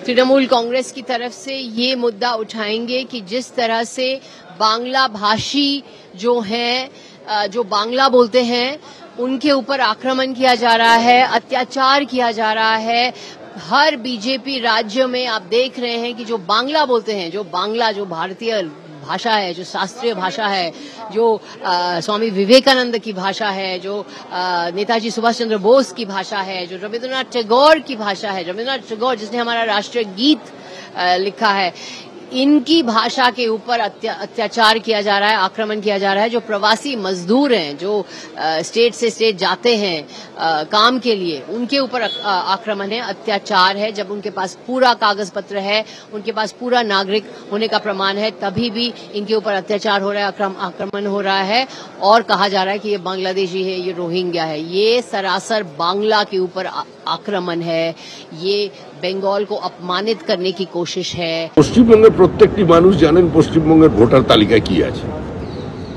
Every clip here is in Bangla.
तृणमूल कांग्रेस की तरफ से ये मुद्दा उठाएंगे कि जिस तरह से बांग्ला भाषी जो हैं, जो बांग्ला बोलते हैं, उनके ऊपर आक्रमण किया जा रहा है, अत्याचार किया जा रहा है। हर बीजेपी राज्य में आप देख रहे हैं कि जो बांग्ला बोलते हैं, जो बांग्ला जो भारतीय भाषा है, जो शास्त्रीय भाषा है, जो स्वामी विवेकानंद की भाषा है, जो नेताजी सुभाष चंद्र बोस की भाषा है, जो रविंद्रनाथ टैगोर की भाषा है, रविंद्रनाथ टैगोर जिसने हमारा राष्ट्रीय गीत लिखा है, इनकी भाषा के ऊपर अत्याचार किया जा रहा है, आक्रमण किया जा रहा है। जो प्रवासी मजदूर हैं, जो स्टेट से स्टेट जाते हैं काम के लिए, उनके ऊपर आक्रमण है, अत्याचार है। जब उनके पास पूरा कागज पत्र है, उनके पास पूरा नागरिक होने का प्रमाण है, तभी भी इनके ऊपर अत्याचार हो रहा है, आक्रमण हो रहा है और कहा जा रहा है कि ये बांग्लादेशी है, ये रोहिंग्या है। ये सरासर बांग्ला के ऊपर आक्रमण है, ये बेंगल को अपमानित करने की कोशिश है। পশ্চিমবঙ্গের প্রত্যেকটি মানুষ জানেন পশ্চিমবঙ্গের ভোটার তালিকায় কি আছে,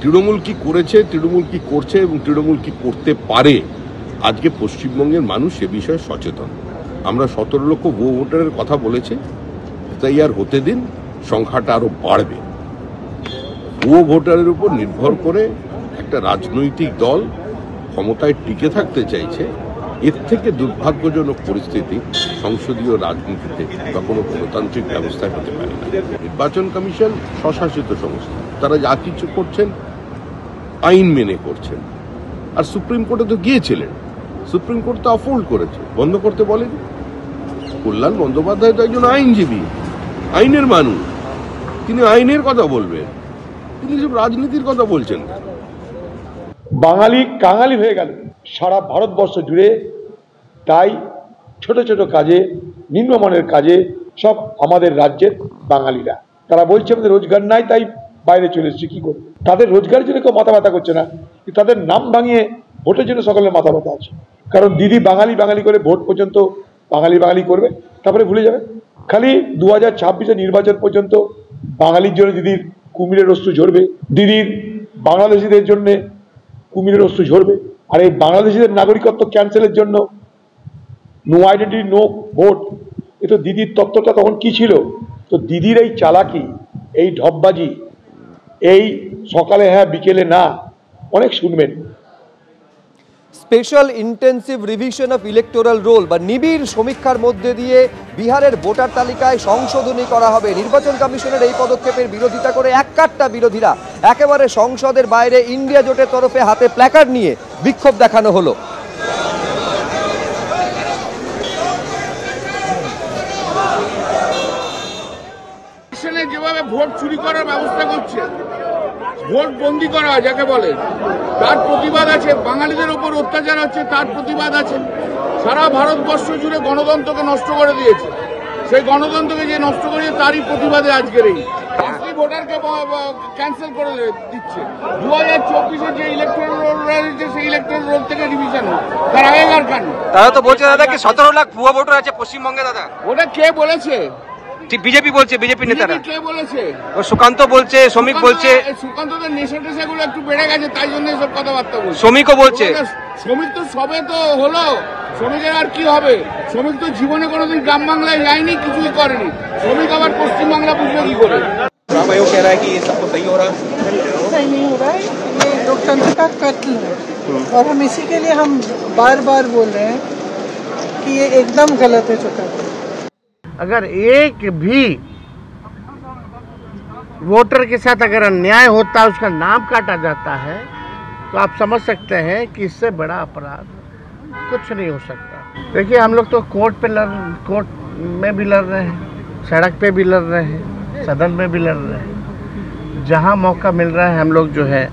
তৃণমূল কি করেছে, তৃণমূল কি করছে এবং তৃণমূল কি করতে পারে। আজকে পশ্চিমবঙ্গের মানুষ এ বিষয়ে সচেতন। আমরা 17 লক্ষ ভুয়ো ভোটারের কথা বলেছি, তাই আর হতে দিন, সংখ্যাটা আরো বাড়বে। ভুয়ো ভোটারের উপর নির্ভর করে একটা রাজনৈতিক দল ক্ষমতায় টিকে থাকতে চাইছে। এর থেকে দুর্ভাগ্যজনক পরিস্থিতি সংসদীয় রাজনীতিতে বা কোনো গণতান্ত্রিক ব্যবস্থায় হতে পারে না। নির্বাচন কমিশন স্বশাসিত সংস্থা, তারা যা কিছু করছেন আইন মেনে করছেন। আর সুপ্রিম কোর্টে তো গিয়েছিলেন, সুপ্রিম কোর্ট তো অফোল্ড করেছে, বন্ধ করতে বলেন। কল্যাণ বন্দ্যোপাধ্যায় তো একজন আইনজীবী, আইনের মানুষ, তিনি আইনের কথা বলবেন, তিনি সব রাজনীতির কথা বলছেন। বাঙালি কাঙালি হয়ে গেল সারা ভারতবর্ষ জুড়ে। তাই ছোট ছোট কাজে, নিম্নমানের কাজে সব আমাদের রাজ্যের বাঙালিরা, তারা বলছে আমাদের রোজগার নাই, তাই বাইরে চলে এসেছে। কি করবে? তাদের রোজগারের জন্য কেউ মাথা ব্যথা করছে না, তাদের নাম ভাঙিয়ে ভোটের জন্য সকলের মাথা ব্যথা আছে। কারণ দিদি বাঙালি বাঙালি করে ভোট পর্যন্ত বাঙালি বাঙালি করবে, তারপরে ভুলে যাবে। খালি 2026 নির্বাচন পর্যন্ত বাঙালির জন্য দিদির কুমিরের অস্ত্র ঝরবে, দিদির বাংলাদেশিদের জন্য কুমিরের অস্ত্র ঝরবে। আর এই বাংলাদেশিদের নাগরিকত্ব ক্যান্সেলের জন্য নো আইডেন্টিটি নো ভোট, এ তো দিদির তত্ত্বটা তখন কি ছিল? তো দিদির এই চালাকি, এই ঢপবাজি, এই সকালে হ্যাঁ বিকেলে না, অনেক শুনবেন। Special intensive revision of electoral role বা নিবিড় সমীক্ষার মধ্যে দিয়ে বিহারের ভোটার তালিকায় সংশোধনী করা হবে। নির্বাচন কমিশনের এই পদক্ষেপের বিরোধিতা করে এককাট্টা বিরোধীরা একেবারে সংসদের বাইরে ইন্ডিয়া জোটের তরফে হাতে প্ল্যাকার্ড নিয়ে বিক্ষোভ দেখানো হলো। যেভাবে ভোট চুরি করার ব্যবস্থা করছে, ভোট বন্দি করা যাকে বলে, তার প্রতিবাদ আছে। বাঙালিদের উপর অত্যাচার হচ্ছে, তার প্রতিবাদ আছে। সারা ভারতবর্ষ জুড়ে গণতন্ত্রকে নষ্ট করে দিয়েছে, সেই গণতন্ত্রকে যে নষ্ট করেছে তারই প্রতিবাদে আজকের এই ভোটারকে ক্যান্সেল করে দিচ্ছে। 2024 যে ইলেকট্রাল রোল রয়েছে, সেই ইলেকট্রাল রোল থেকে রিভিশন হোক, তার আগেকার কেন? তারা তো বলছে দাদা কি 17 লাখ ভুয়া ভোটার আছে পশ্চিমবঙ্গে। দাদা ওটা কে বলেছে? বিজেপি বলছে, বিজেপি নেতারা। কে বলেছে? সুকান্ত বলছে, শ্রমিক বলছে। সুকান্তদের নেশা টেশাগুলো একটু বেড়ে গেছে, তাই জন্য এসব কথাবার্তা বলছে। শ্রমিকও বলছে। শ্রমিক তো সবে তো হলো, শ্রমিকের আর কি হবে? শ্রমিক তো জীবনে কোনোদিন গ্রাম বাংলায় যায়নি, কিছুই করেনি। শ্রমিক আবার পশ্চিমবাংলা বুঝবে কি করে? कह रहा है कि सबको सही हो रहा है। सही नहीं हो रहा है, ये लोकतंत्र का कत्ल है और हम इसी के लिए हम बार बार बोल रहे हैं कि ये एकदम गलत है जो कर रहे हैं। अगर एक भी वोटर के साथ अगर अन्याय होता है, उसका नाम काटा जाता है, तो आप समझ सकते हैं कि इससे बड़ा अपराध कुछ नहीं हो सकता। देखिए हम लोग तो कोर्ट में भी लड़ रहे हैं, सड़क पे भी लड़ रहे हैं, सदन में भी लड़ रहे हैं। जहां मौका मिल रहा है हम लोग जो है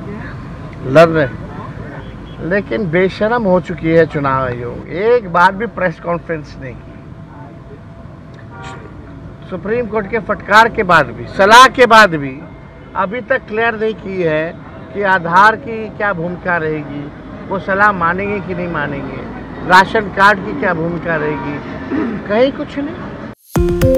लड़ रहे हैं। लेकिन बेशर्म हो चुकी है चुनाव आयोग, एक बार भी प्रेस कॉन्फ्रेंस नहीं की। सुप्रीम कोर्ट के फटकार के बाद भी, सलाह के बाद भी अभी तक क्लियर नहीं की है कि आधार की क्या भूमिका रहेगी, वो सलाह मानेंगे कि नहीं मानेंगे, राशन कार्ड की क्या भूमिका रहेगी, कहीं कुछ नहीं।